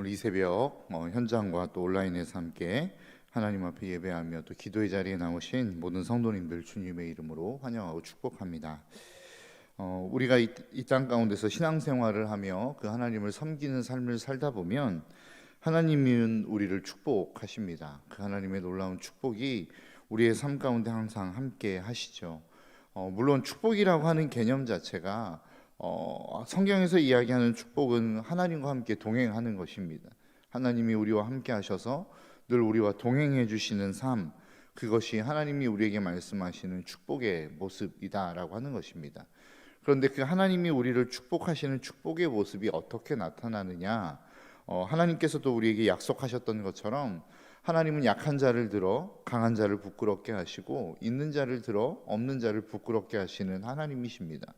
오늘 이 새벽 현장과 또 온라인에서 함께 하나님 앞에 예배하며 또 기도의 자리에 나오신 모든 성도님들 주님의 이름으로 환영하고 축복합니다. 우리가 이 땅 가운데서 신앙생활을 하며 그 하나님을 섬기는 삶을 살다 보면 하나님은 우리를 축복하십니다. 그 하나님의 놀라운 축복이 우리의 삶 가운데 항상 함께 하시죠. 물론 축복이라고 하는 개념 자체가 성경에서 이야기하는 축복은 하나님과 함께 동행하는 것입니다. 하나님이 우리와 함께 하셔서 늘 우리와 동행해 주시는 삶, 그것이 하나님이 우리에게 말씀하시는 축복의 모습이다라고 하는 것입니다. 그런데 그 하나님이 우리를 축복하시는 축복의 모습이 어떻게 나타나느냐? 하나님께서도 우리에게 약속하셨던 것처럼 하나님은 약한 자를 들어 강한 자를 부끄럽게 하시고 있는 자를 들어 없는 자를 부끄럽게 하시는 하나님이십니다.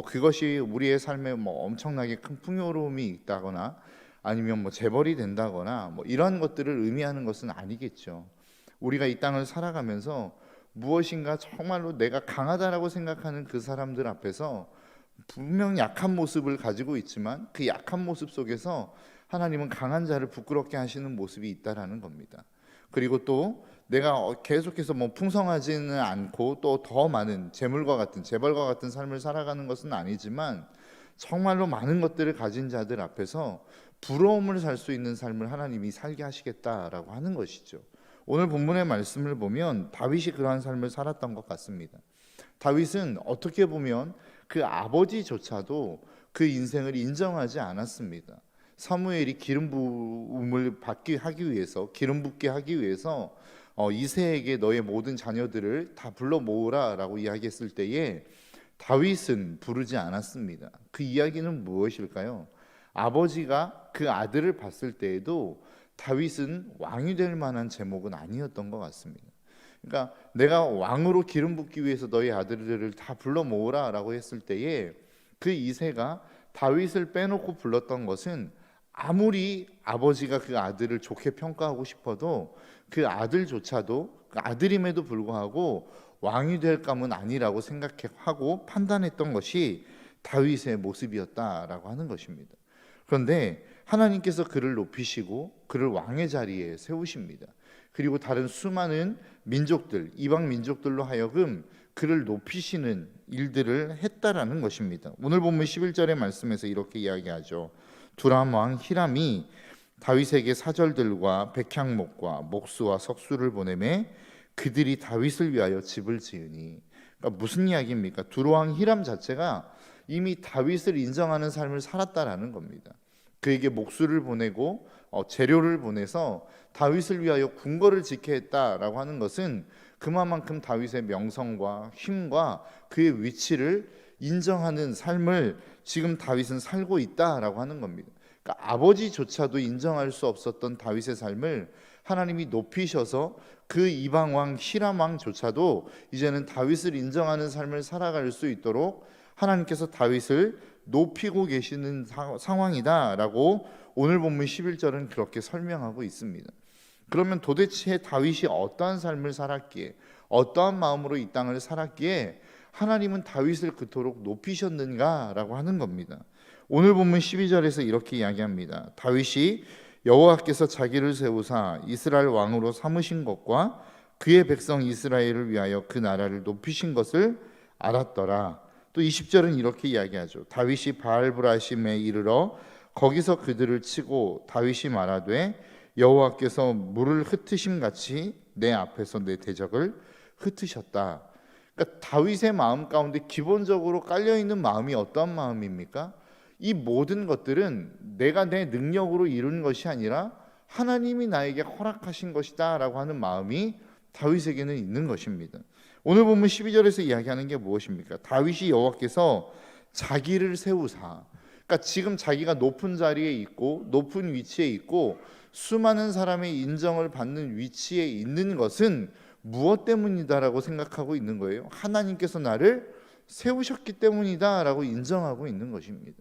그것이 우리의 삶에 엄청나게 큰 풍요로움이 있다거나 아니면 재벌이 된다거나 이런 것들을 의미하는 것은 아니겠죠. 우리가 이 땅을 살아가면서 무엇인가 정말로 내가 강하다라고 생각하는 그 사람들 앞에서 분명 약한 모습을 가지고 있지만 그 약한 모습 속에서 하나님은 강한 자를 부끄럽게 하시는 모습이 있다라는 겁니다. 그리고 또 내가 계속해서 풍성하지는 않고 또 더 많은 재벌과 같은 삶을 살아가는 것은 아니지만 정말로 많은 것들을 가진 자들 앞에서 부러움을 살 수 있는 삶을 하나님이 살게 하시겠다라고 하는 것이죠. 오늘 본문의 말씀을 보면 다윗이 그러한 삶을 살았던 것 같습니다. 다윗은 어떻게 보면 그 아버지조차도 그 인생을 인정하지 않았습니다. 사무엘이 기름 부음을 기름 붓게 하기 위해서 이새에게 너의 모든 자녀들을 다 불러 모으라라고 이야기했을 때에 다윗은 부르지 않았습니다. 그 이야기는 무엇일까요? 아버지가 그 아들을 봤을 때에도 다윗은 왕이 될 만한 제목은 아니었던 것 같습니다. 그러니까 내가 왕으로 기름 붓기 위해서 너희 아들들을 다 불러 모으라라고 했을 때에 그 이새가 다윗을 빼놓고 불렀던 것은 아무리 아버지가 그 아들을 좋게 평가하고 싶어도 그 아들조차도 그 아들임에도 불구하고 왕이 될 감은 아니라고 생각하고 판단했던 것이 다윗의 모습이었다라고 하는 것입니다. 그런데 하나님께서 그를 높이시고 그를 왕의 자리에 세우십니다. 그리고 다른 수많은 민족들, 이방 민족들로 하여금 그를 높이시는 일들을 했다라는 것입니다. 오늘 본문 11절의 말씀에서 이렇게 이야기하죠. 두람 왕 히람이 다윗에게 사절들과 백향목과 목수와 석수를 보내매 그들이 다윗을 위하여 집을 지으니. 그러니까 무슨 이야기입니까? 두람 왕 히람 자체가 이미 다윗을 인정하는 삶을 살았다라는 겁니다. 그에게 목수를 보내고 재료를 보내서 다윗을 위하여 궁궐을 짓게 했다라고 하는 것은 그만큼 다윗의 명성과 힘과 그의 위치를 인정하는 삶을 지금 다윗은 살고 있다라고 하는 겁니다. 그러니까 아버지조차도 인정할 수 없었던 다윗의 삶을 하나님이 높이셔서 그 이방 왕 히람 왕조차도 이제는 다윗을 인정하는 삶을 살아갈 수 있도록 하나님께서 다윗을 높이고 계시는 상황이다라고 오늘 본문 11절은 그렇게 설명하고 있습니다. 그러면 도대체 다윗이 어떠한 삶을 살았기에, 어떠한 마음으로 이 땅을 살았기에 하나님은 다윗을 그토록 높이셨는가라고 하는 겁니다. 오늘 본문 12절에서 이렇게 이야기합니다. 다윗이 여호와께서 자기를 세우사 이스라엘 왕으로 삼으신 것과 그의 백성 이스라엘을 위하여 그 나라를 높이신 것을 알았더라. 또 20절은 이렇게 이야기하죠. 다윗이 바알브라심에 이르러 거기서 그들을 치고 다윗이 말하되 여호와께서 물을 흩으심 같이 내 앞에서 내 대적을 흩으셨다. 그러니까 다윗의 마음 가운데 기본적으로 깔려 있는 마음이 어떤 마음입니까? 이 모든 것들은 내가 내 능력으로 이룬 것이 아니라 하나님이 나에게 허락하신 것이다라고 하는 마음이 다윗에게는 있는 것입니다. 오늘 보면 12절에서 이야기하는 게 무엇입니까? 다윗이 여호와께서 자기를 세우사, 그러니까 지금 자기가 높은 자리에 있고 높은 위치에 있고 수많은 사람의 인정을 받는 위치에 있는 것은 무엇 때문이다라고 생각하고 있는 거예요? 하나님께서 나를 세우셨기 때문이다라고 인정하고 있는 것입니다.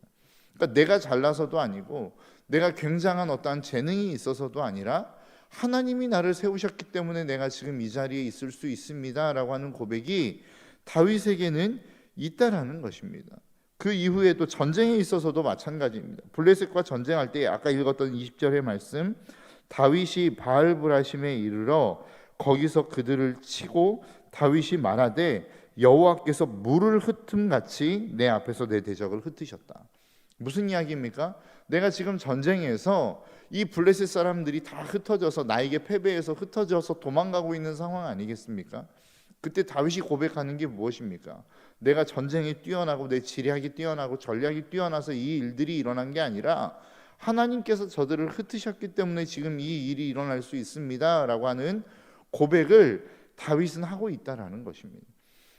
그러니까 내가 잘나서도 아니고 내가 굉장한 어떠한 재능이 있어서도 아니라 하나님이 나를 세우셨기 때문에 내가 지금 이 자리에 있을 수 있습니다라고 하는 고백이 다윗에게는 있다라는 것입니다. 그 이후에도 전쟁에 있어서도 마찬가지입니다. 블레셋과 전쟁할 때 아까 읽었던 20절의 말씀, 다윗이 바알브라심에 이르러 거기서 그들을 치고 다윗이 말하되 여호와께서 물을 흩음같이 내 앞에서 내 대적을 흩으셨다. 무슨 이야기입니까? 내가 지금 전쟁에서 이 블레셋 사람들이 다 흩어져서 나에게 패배해서 흩어져서 도망가고 있는 상황 아니겠습니까? 그때 다윗이 고백하는 게 무엇입니까? 내가 전쟁에 뛰어나고 내 지략이 뛰어나고 전략이 뛰어나서 이 일들이 일어난 게 아니라 하나님께서 저들을 흩으셨기 때문에 지금 이 일이 일어날 수 있습니다 라고 하는 고백을 다윗은 하고 있다라는 것입니다.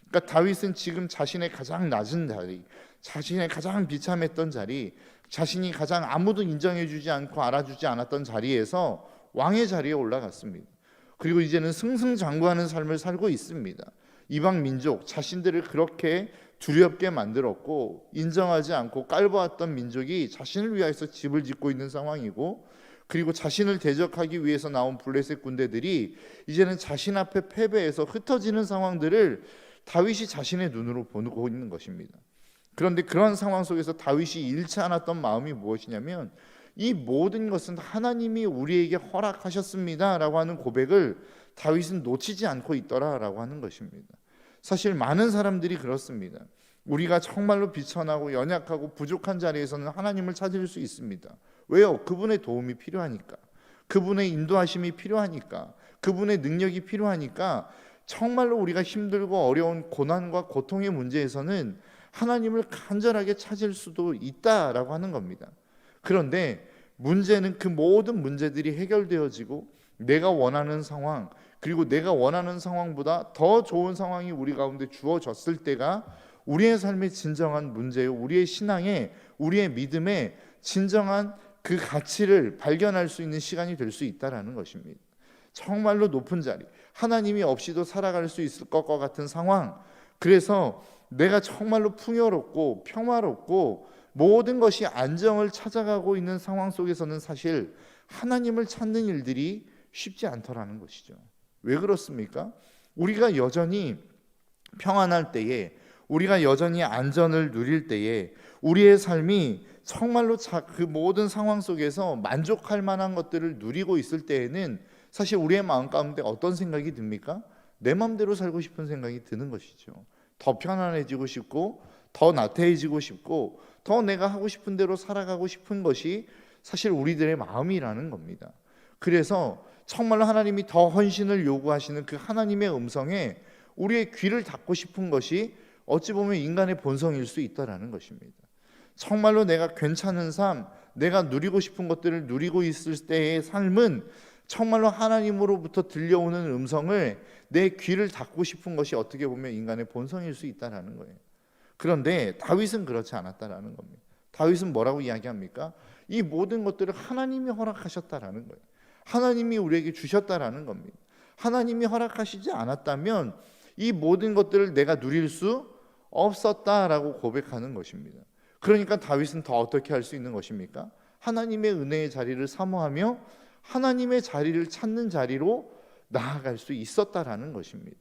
그러니까 다윗은 지금 자신의 가장 낮은 자리, 자신의 가장 비참했던 자리, 자신이 가장 아무도 인정해주지 않고 알아주지 않았던 자리에서 왕의 자리에 올라갔습니다. 그리고 이제는 승승장구하는 삶을 살고 있습니다. 이방 민족, 자신들을 그렇게 두렵게 만들었고 인정하지 않고 깔보았던 민족이 자신을 위하여서 집을 짓고 있는 상황이고, 그리고 자신을 대적하기 위해서 나온 블레셋 군대들이 이제는 자신 앞에 패배해서 흩어지는 상황들을 다윗이 자신의 눈으로 보고 있는 것입니다. 그런데 그런 상황 속에서 다윗이 잃지 않았던 마음이 무엇이냐면, 이 모든 것은 하나님이 우리에게 허락하셨습니다 라고 하는 고백을 다윗은 놓치지 않고 있더라라고 하는 것입니다. 사실 많은 사람들이 그렇습니다. 우리가 정말로 비천하고 연약하고 부족한 자리에서는 하나님을 찾을 수 있습니다. 왜요? 그분의 도움이 필요하니까, 그분의 인도하심이 필요하니까, 그분의 능력이 필요하니까 정말로 우리가 힘들고 어려운 고난과 고통의 문제에서는 하나님을 간절하게 찾을 수도 있다라고 하는 겁니다. 그런데 문제는 그 모든 문제들이 해결되어지고 내가 원하는 상황, 그리고 내가 원하는 상황보다 더 좋은 상황이 우리 가운데 주어졌을 때가 우리의 삶의 진정한 문제요, 우리의 신앙의, 우리의 믿음의 진정한 그 가치를 발견할 수 있는 시간이 될 수 있다라는 것입니다. 정말로 높은 자리, 하나님이 없이도 살아갈 수 있을 것과 같은 상황, 그래서 내가 정말로 풍요롭고 평화롭고 모든 것이 안정을 찾아가고 있는 상황 속에서는 사실 하나님을 찾는 일들이 쉽지 않더라는 것이죠. 왜 그렇습니까? 우리가 여전히 평안할 때에, 우리가 여전히 안전을 누릴 때에, 우리의 삶이 정말로 그 모든 상황 속에서 만족할 만한 것들을 누리고 있을 때에는 사실 우리의 마음 가운데 어떤 생각이 듭니까? 내 마음대로 살고 싶은 생각이 드는 것이죠. 더 편안해지고 싶고, 더 나태해지고 싶고, 더 내가 하고 싶은 대로 살아가고 싶은 것이 사실 우리들의 마음이라는 겁니다. 그래서 정말로 하나님이 더 헌신을 요구하시는 그 하나님의 음성에 우리의 귀를 닫고 싶은 것이 어찌 보면 인간의 본성일 수 있다라는 것입니다. 정말로 내가 괜찮은 삶, 내가 누리고 싶은 것들을 누리고 있을 때의 삶은 정말로 하나님으로부터 들려오는 음성을 내 귀를 닫고 싶은 것이 어떻게 보면 인간의 본성일 수 있다라는 거예요. 그런데 다윗은 그렇지 않았다라는 겁니다. 다윗은 뭐라고 이야기합니까? 이 모든 것들을 하나님이 허락하셨다라는 거예요. 하나님이 우리에게 주셨다라는 겁니다. 하나님이 허락하시지 않았다면 이 모든 것들을 내가 누릴 수 없었다라고 고백하는 것입니다. 그러니까 다윗은 더 어떻게 할 수 있는 것입니까? 하나님의 은혜의 자리를 사모하며 하나님의 자리를 찾는 자리로 나아갈 수 있었다라는 것입니다.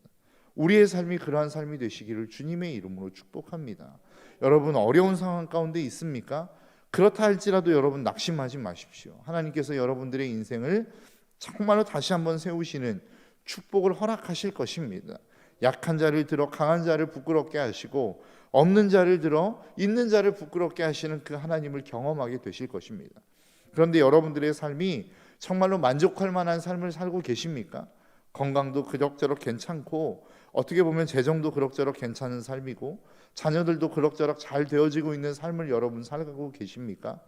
우리의 삶이 그러한 삶이 되시기를 주님의 이름으로 축복합니다. 여러분, 어려운 상황 가운데 있습니까? 그렇다 할지라도 여러분 낙심하지 마십시오. 하나님께서 여러분들의 인생을 정말로 다시 한번 세우시는 축복을 허락하실 것입니다. 약한 자를 들어 강한 자를 부끄럽게 하시고, 없는 자를 들어 있는 자를 부끄럽게 하시는 그 하나님을 경험하게 되실 것입니다. 그런데 여러분들의 삶이 정말로 만족할 만한 삶을 살고 계십니까? 건강도 그럭저럭 괜찮고, 어떻게 보면 재정도 그럭저럭 괜찮은 삶이고, 자녀들도 그럭저럭 잘 되어지고 있는 삶을 여러분 살고 계십니까?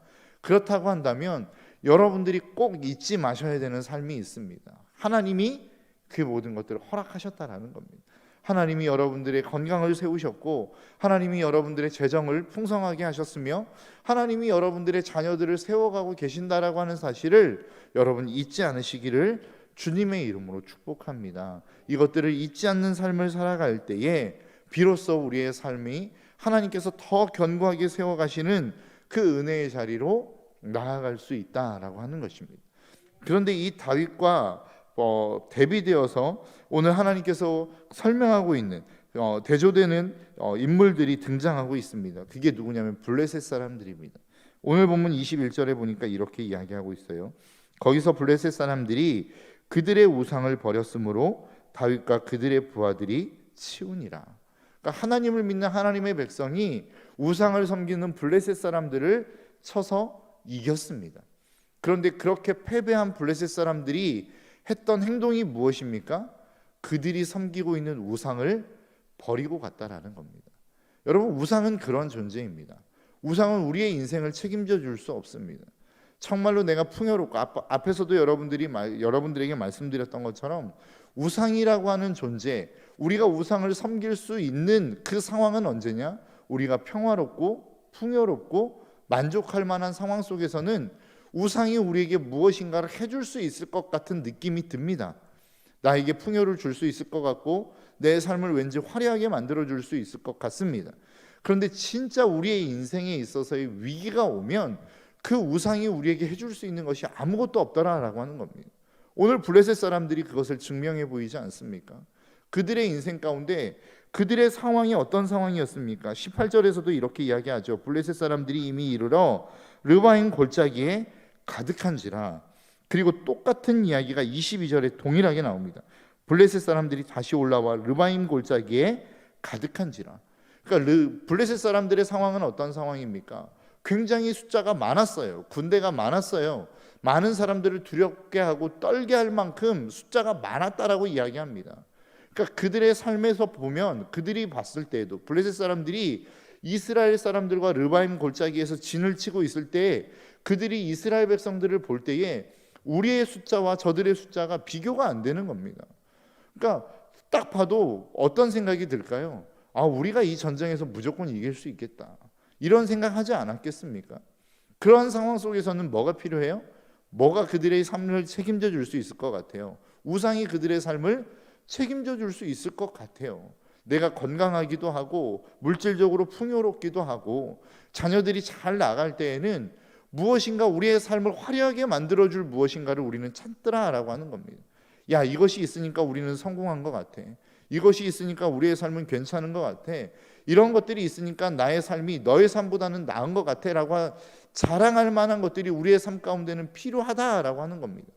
그렇다고 한다면 여러분들이 꼭 잊지 마셔야 되는 삶이 있습니다. 하나님이 그 모든 것들을 허락하셨다라는 겁니다. 하나님이 여러분들의 건강을 세우셨고, 하나님이 여러분들의 재정을 풍성하게 하셨으며, 하나님이 여러분들의 자녀들을 세워가고 계신다라고 하는 사실을 여러분 잊지 않으시기를 주님의 이름으로 축복합니다. 이것들을 잊지 않는 삶을 살아갈 때에 비로소 우리의 삶이 하나님께서 더 견고하게 세워가시는 그 은혜의 자리로 나아갈 수 있다라고 하는 것입니다. 그런데 이 다윗과 대비되어서 오늘 하나님께서 설명하고 있는 대조되는 인물들이 등장하고 있습니다. 그게 누구냐면 블레셋 사람들입니다. 오늘 본문 21절에 보니까 이렇게 이야기하고 있어요. 거기서 블레셋 사람들이 그들의 우상을 버렸으므로 다윗과 그들의 부하들이 치우니라. 그러니까 하나님을 믿는 하나님의 백성이 우상을 섬기는 블레셋 사람들을 쳐서 이겼습니다. 그런데 그렇게 패배한 블레셋 사람들이 했던 행동이 무엇입니까? 그들이 섬기고 있는 우상을 버리고 갔다라는 겁니다. 여러분, 우상은 그런 존재입니다. 우상은 우리의 인생을 책임져 줄 수 없습니다. 정말로 내가 풍요롭고 앞에서도 여러분들에게 말씀드렸던 것처럼 우상이라고 하는 존재, 우리가 우상을 섬길 수 있는 그 상황은 언제냐? 우리가 평화롭고 풍요롭고 만족할 만한 상황 속에서는 우상이 우리에게 무엇인가를 해줄 수 있을 것 같은 느낌이 듭니다. 나에게 풍요를 줄 수 있을 것 같고 내 삶을 왠지 화려하게 만들어줄 수 있을 것 같습니다. 그런데 진짜 우리의 인생에 있어서의 위기가 오면 그 우상이 우리에게 해줄 수 있는 것이 아무것도 없더라라고 하는 겁니다. 오늘 블레셋 사람들이 그것을 증명해 보이지 않습니까? 그들의 인생 가운데 그들의 상황이 어떤 상황이었습니까? 18절에서도 이렇게 이야기하죠. 블레셋 사람들이 이미 이르러 르바임 골짜기에 가득한지라. 그리고 똑같은 이야기가 22절에 동일하게 나옵니다. 블레셋 사람들이 다시 올라와 르바임 골짜기에 가득한지라. 그러니까 블레셋 사람들의 상황은 어떤 상황입니까? 굉장히 숫자가 많았어요. 군대가 많았어요. 많은 사람들을 두렵게 하고 떨게 할 만큼 숫자가 많았다라고 이야기합니다. 그러니까 그들의 삶에서 보면, 그들이 봤을 때에도 블레셋 사람들이 이스라엘 사람들과 르바임 골짜기에서 진을 치고 있을 때 그들이 이스라엘 백성들을 볼 때에 우리의 숫자와 저들의 숫자가 비교가 안 되는 겁니다. 그러니까 딱 봐도 어떤 생각이 들까요? 우리가 이 전쟁에서 무조건 이길 수 있겠다, 이런 생각하지 않았겠습니까? 그런 상황 속에서는 뭐가 필요해요? 뭐가 그들의 삶을 책임져 줄 수 있을 것 같아요? 우상이 그들의 삶을 책임져 줄 수 있을 것 같아요. 내가 건강하기도 하고 물질적으로 풍요롭기도 하고 자녀들이 잘 나갈 때에는 무엇인가 우리의 삶을 화려하게 만들어줄 무엇인가를 우리는 찾더라라고 하는 겁니다. 야, 이것이 있으니까 우리는 성공한 것 같아. 이것이 있으니까 우리의 삶은 괜찮은 것 같아. 이런 것들이 있으니까 나의 삶이 너의 삶보다는 나은 것 같아 라고 자랑할 만한 것들이 우리의 삶 가운데는 필요하다라고 하는 겁니다.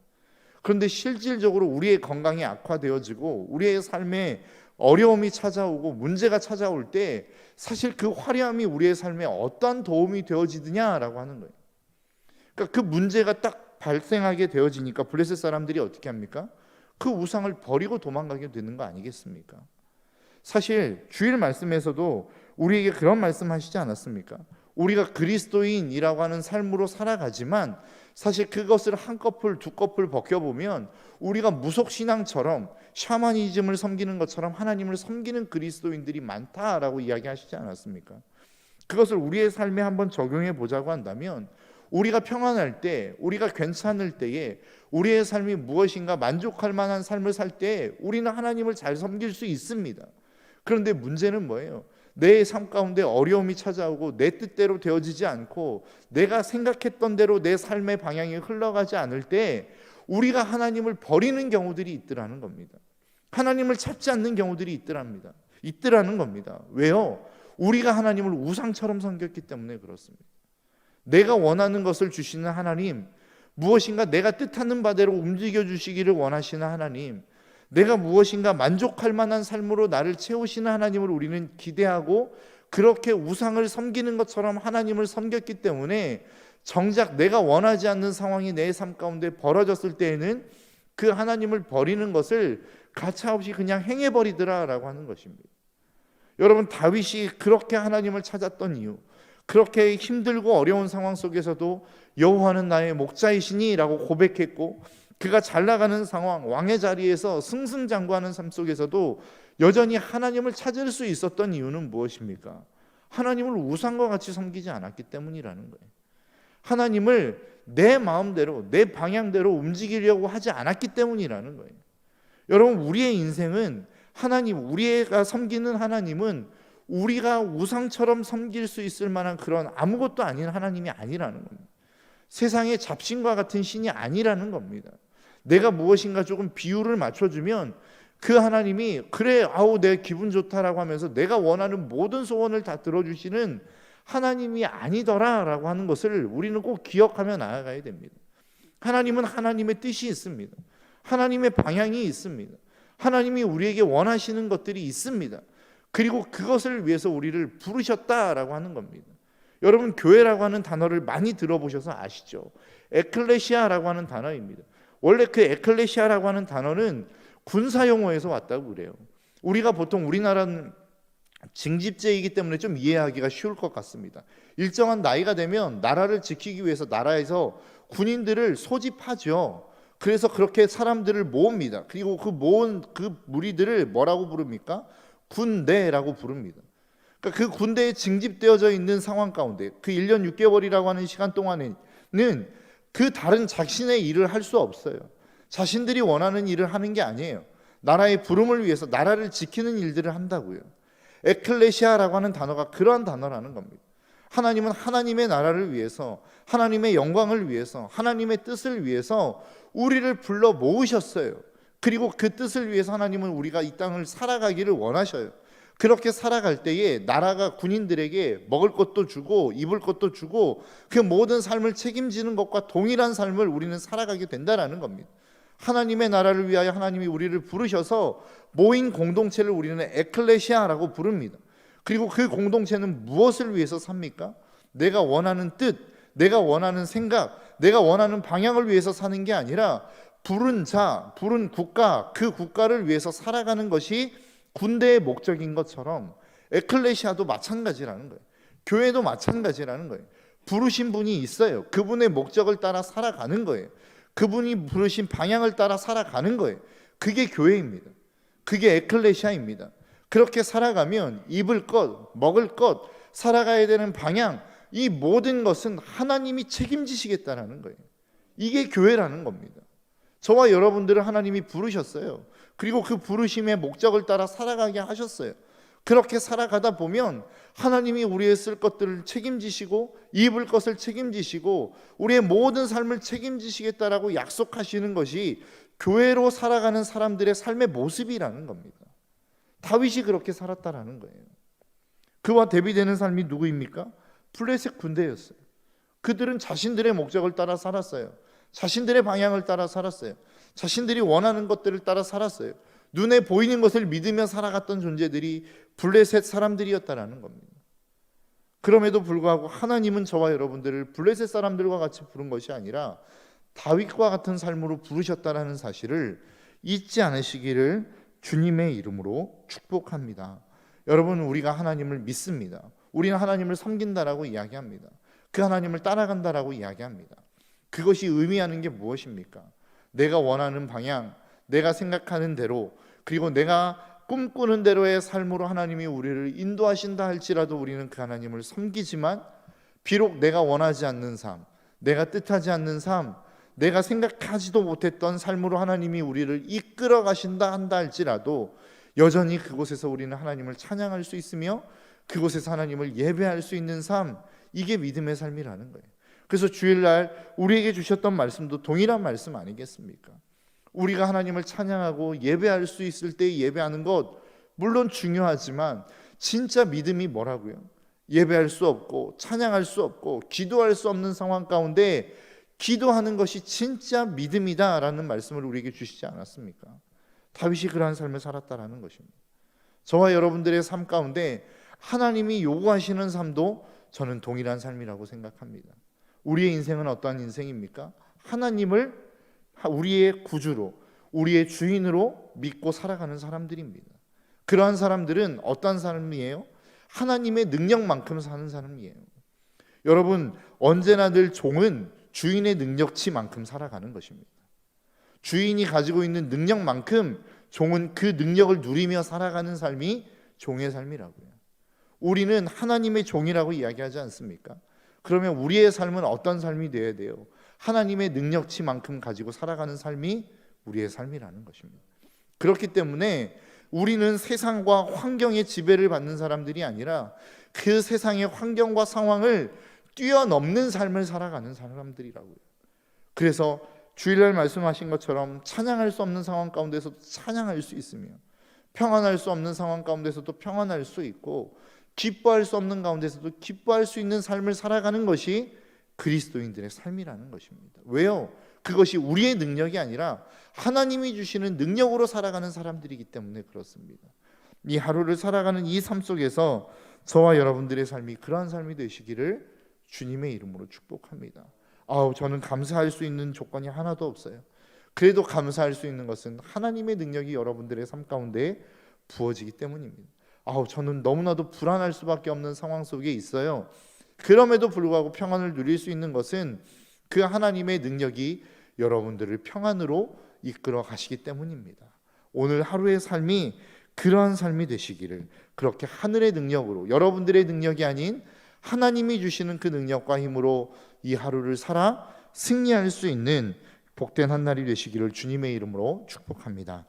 그런데 실질적으로 우리의 건강이 악화되어지고 우리의 삶에 어려움이 찾아오고 문제가 찾아올 때 사실 그 화려함이 우리의 삶에 어떤 도움이 되어지느냐라고 하는 거예요. 그러니까 그 문제가 딱 발생하게 되어지니까 블레셋 사람들이 어떻게 합니까? 그 우상을 버리고 도망가게 되는 거 아니겠습니까? 사실 주일 말씀에서도 우리에게 그런 말씀하시지 않았습니까? 우리가 그리스도인이라고 하는 삶으로 살아가지만 사실 그것을 한 커플 두 커플 벗겨보면 우리가 무속신앙처럼 샤머니즘을 섬기는 것처럼 하나님을 섬기는 그리스도인들이 많다라고 이야기하시지 않았습니까? 그것을 우리의 삶에 한번 적용해 보자고 한다면 우리가 평안할 때, 우리가 괜찮을 때에 우리의 삶이 무엇인가 만족할 만한 삶을 살 때 우리는 하나님을 잘 섬길 수 있습니다. 그런데 문제는 뭐예요? 내 삶 가운데 어려움이 찾아오고 내 뜻대로 되어지지 않고 내가 생각했던 대로 내 삶의 방향이 흘러가지 않을 때 우리가 하나님을 버리는 경우들이 있더라는 겁니다. 하나님을 찾지 않는 경우들이 있더라는 겁니다. 왜요? 우리가 하나님을 우상처럼 섬겼기 때문에 그렇습니다. 내가 원하는 것을 주시는 하나님, 무엇인가 내가 뜻하는 바대로 움직여 주시기를 원하시는 하나님, 내가 무엇인가 만족할 만한 삶으로 나를 채우시는 하나님을 우리는 기대하고 그렇게 우상을 섬기는 것처럼 하나님을 섬겼기 때문에 정작 내가 원하지 않는 상황이 내 삶 가운데 벌어졌을 때에는 그 하나님을 버리는 것을 가차없이 그냥 행해버리더라라고 하는 것입니다. 여러분, 다윗이 그렇게 하나님을 찾았던 이유, 그렇게 힘들고 어려운 상황 속에서도 여호와는 나의 목자이시니 라고 고백했고, 그가 잘 나가는 상황, 왕의 자리에서 승승장구하는 삶 속에서도 여전히 하나님을 찾을 수 있었던 이유는 무엇입니까? 하나님을 우상과 같이 섬기지 않았기 때문이라는 거예요. 하나님을 내 마음대로, 내 방향대로 움직이려고 하지 않았기 때문이라는 거예요. 여러분, 우리의 인생은 하나님, 우리가 섬기는 하나님은 우리가 우상처럼 섬길 수 있을 만한 그런 아무것도 아닌 하나님이 아니라는 겁니다. 세상의 잡신과 같은 신이 아니라는 겁니다. 내가 무엇인가 조금 비율을 맞춰주면 그 하나님이 그래 아우 내 기분 좋다라고 하면서 내가 원하는 모든 소원을 다 들어주시는 하나님이 아니더라라고 하는 것을 우리는 꼭 기억하며 나아가야 됩니다. 하나님은 하나님의 뜻이 있습니다. 하나님의 방향이 있습니다. 하나님이 우리에게 원하시는 것들이 있습니다. 그리고 그것을 위해서 우리를 부르셨다라고 하는 겁니다. 여러분, 교회라고 하는 단어를 많이 들어보셔서 아시죠? 에클레시아라고 하는 단어입니다. 원래 그 에클레시아라고 하는 단어는 군사 용어에서 왔다고 그래요. 우리가 보통 우리나라는 징집제이기 때문에 좀 이해하기가 쉬울 것 같습니다. 일정한 나이가 되면 나라를 지키기 위해서 나라에서 군인들을 소집하죠. 그래서 그렇게 사람들을 모읍니다. 그리고 그 모은 그 무리들을 뭐라고 부릅니까? 군대라고 부릅니다. 그러니까 그 군대에 징집되어져 있는 상황 가운데 그 1년 6개월이라고 하는 시간 동안에는 그 다른 자신의 일을 할 수 없어요. 자신들이 원하는 일을 하는 게 아니에요. 나라의 부름을 위해서 나라를 지키는 일들을 한다고요. 에클레시아라고 하는 단어가 그러한 단어라는 겁니다. 하나님은 하나님의 나라를 위해서, 하나님의 영광을 위해서, 하나님의 뜻을 위해서 우리를 불러 모으셨어요. 그리고 그 뜻을 위해서 하나님은 우리가 이 땅을 살아가기를 원하셔요. 그렇게 살아갈 때에 나라가 군인들에게 먹을 것도 주고 입을 것도 주고 그 모든 삶을 책임지는 것과 동일한 삶을 우리는 살아가게 된다라는 겁니다. 하나님의 나라를 위하여 하나님이 우리를 부르셔서 모인 공동체를 우리는 에클레시아라고 부릅니다. 그리고 그 공동체는 무엇을 위해서 삽니까? 내가 원하는 뜻, 내가 원하는 생각, 내가 원하는 방향을 위해서 사는 게 아니라 부른 자, 부른 국가, 그 국가를 위해서 살아가는 것이 군대의 목적인 것처럼 에클레시아도 마찬가지라는 거예요. 교회도 마찬가지라는 거예요. 부르신 분이 있어요. 그분의 목적을 따라 살아가는 거예요. 그분이 부르신 방향을 따라 살아가는 거예요. 그게 교회입니다. 그게 에클레시아입니다. 그렇게 살아가면 입을 것, 먹을 것, 살아가야 되는 방향, 이 모든 것은 하나님이 책임지시겠다는 거예요. 이게 교회라는 겁니다. 저와 여러분들을 하나님이 부르셨어요. 그리고 그 부르심의 목적을 따라 살아가게 하셨어요. 그렇게 살아가다 보면 하나님이 우리의 쓸 것들을 책임지시고 입을 것을 책임지시고 우리의 모든 삶을 책임지시겠다라고 약속하시는 것이 교회로 살아가는 사람들의 삶의 모습이라는 겁니다. 다윗이 그렇게 살았다라는 거예요. 그와 대비되는 삶이 누구입니까? 블레셋 군대였어요. 그들은 자신들의 목적을 따라 살았어요. 자신들의 방향을 따라 살았어요. 자신들이 원하는 것들을 따라 살았어요. 눈에 보이는 것을 믿으며 살아갔던 존재들이 블레셋 사람들이었다라는 겁니다. 그럼에도 불구하고 하나님은 저와 여러분들을 블레셋 사람들과 같이 부른 것이 아니라 다윗과 같은 삶으로 부르셨다라는 사실을 잊지 않으시기를 주님의 이름으로 축복합니다. 여러분, 우리가 하나님을 믿습니다. 우리는 하나님을 섬긴다라고 이야기합니다. 그 하나님을 따라간다라고 이야기합니다. 그것이 의미하는 게 무엇입니까? 내가 원하는 방향, 내가 생각하는 대로, 그리고 내가 꿈꾸는 대로의 삶으로 하나님이 우리를 인도하신다 할지라도 우리는 그 하나님을 섬기지만 비록 내가 원하지 않는 삶, 내가 뜻하지 않는 삶, 내가 생각하지도 못했던 삶으로 하나님이 우리를 이끌어 가신다 한다 할지라도 여전히 그곳에서 우리는 하나님을 찬양할 수 있으며 그곳에서 하나님을 예배할 수 있는 삶, 이게 믿음의 삶이라는 거예요. 그래서 주일날 우리에게 주셨던 말씀도 동일한 말씀 아니겠습니까? 우리가 하나님을 찬양하고 예배할 수 있을 때 예배하는 것 물론 중요하지만 진짜 믿음이 뭐라고요? 예배할 수 없고 찬양할 수 없고 기도할 수 없는 상황 가운데 기도하는 것이 진짜 믿음이다라는 말씀을 우리에게 주시지 않았습니까? 다윗이 그러한 삶을 살았다라는 것입니다. 저와 여러분들의 삶 가운데 하나님이 요구하시는 삶도 저는 동일한 삶이라고 생각합니다. 우리의 인생은 어떠한 인생입니까? 하나님을 우리의 구주로, 우리의 주인으로 믿고 살아가는 사람들입니다. 그러한 사람들은 어떤 사람이에요? 하나님의 능력만큼 사는 사람이에요. 여러분, 언제나 늘 종은 주인의 능력치만큼 살아가는 것입니다. 주인이 가지고 있는 능력만큼 종은 그 능력을 누리며 살아가는 삶이 종의 삶이라고요. 우리는 하나님의 종이라고 이야기하지 않습니까? 그러면 우리의 삶은 어떤 삶이 되어야 돼요? 하나님의 능력치만큼 가지고 살아가는 삶이 우리의 삶이라는 것입니다. 그렇기 때문에 우리는 세상과 환경의 지배를 받는 사람들이 아니라 그 세상의 환경과 상황을 뛰어넘는 삶을 살아가는 사람들이라고요. 그래서 주일날 말씀하신 것처럼 찬양할 수 없는 상황 가운데서도 찬양할 수 있으며, 평안할 수 없는 상황 가운데서도 평안할 수 있고, 기뻐할 수 없는 가운데서도 기뻐할 수 있는 삶을 살아가는 것이 그리스도인들의 삶이라는 것입니다. 왜요? 그것이 우리의 능력이 아니라 하나님이 주시는 능력으로 살아가는 사람들이기 때문에 그렇습니다. 이 하루를 살아가는 이 삶 속에서 저와 여러분들의 삶이 그러한 삶이 되시기를 주님의 이름으로 축복합니다. 저는 감사할 수 있는 조건이 하나도 없어요. 그래도 감사할 수 있는 것은 하나님의 능력이 여러분들의 삶 가운데 부어지기 때문입니다. 저는 너무나도 불안할 수밖에 없는 상황 속에 있어요. 그럼에도 불구하고 평안을 누릴 수 있는 것은 그 하나님의 능력이 여러분들을 평안으로 이끌어 가시기 때문입니다. 오늘 하루의 삶이 그러한 삶이 되시기를, 그렇게 하늘의 능력으로, 여러분들의 능력이 아닌 하나님이 주시는 그 능력과 힘으로 이 하루를 살아 승리할 수 있는 복된 한 날이 되시기를 주님의 이름으로 축복합니다.